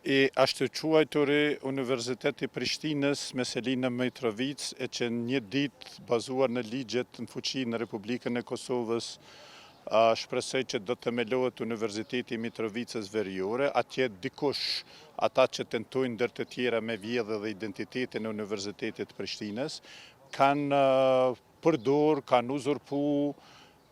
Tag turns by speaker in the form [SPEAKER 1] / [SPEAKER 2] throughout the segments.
[SPEAKER 1] I ashtu quajturi Universiteti Prishtinës me Selina Mitrovic e që një ditë bazuar në ligjet në fuqi në Republikën e Kosovës shpresoj që do të themelohet Universiteti Mitrovicës Veriore, atje dikush ata që tentojnë ndër të tjera me vjedhje dhe identitetin e Universitetit Prishtinës kanë kanë uzurpu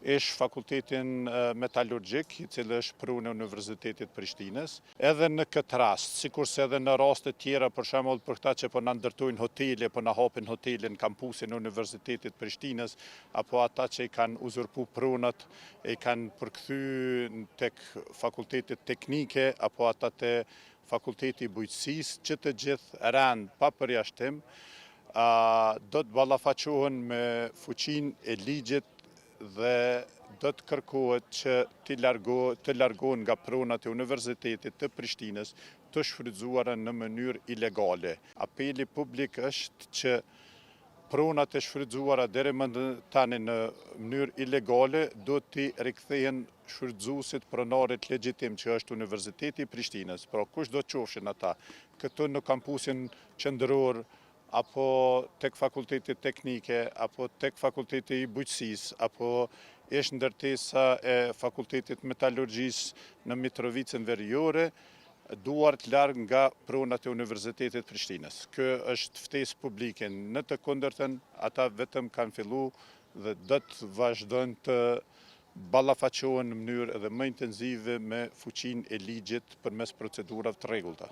[SPEAKER 1] fakultetin metalurgjik, i cili është pru në Universitetit Prishtinës. Edhe në këtë rast, sikurse edhe në raste tjera, për shembull për këta që po na ndërtojnë hotele, po na hapin hotelin kampusin e Universitetit Prishtinës, apo ata që i kanë uzurpu prunat, i kanë përkthy tek fakultetet teknike, apo ata te fakulteti i bujqësisë, që të gjithë rand pa përjashtim, do të ballafaqohen me fuqinë e ligjit dhe do të kërkohet që të largohen nga pronat e Universitetit të Prishtinës të shfrytzuara në mënyrë ilegale. Apeli publik është që pronat e shfrytzuara deri më tani në mënyrë ilegale do t'i rikthehen shfrytzuesit pronarit legjitim që është Universiteti i Prishtinës. Pra kush do të qofshin ata këtu në kampusin qendror, apo tek fakulteti teknike, apo tek fakulteti i bujqësisë, apo ish ndërtesa e fakultetit metalurgjisë në Mitrovicën Veriore, duart larg nga pronat e Universitetit Prishtinës. Kjo është ftesë publike, në të kundërtën ata vetëm kanë fillu dhe do të vazhdojnë të ballafaqohen në mënyrë edhe më intenzive me fuqinë e ligjit përmes procedurave të rregullta.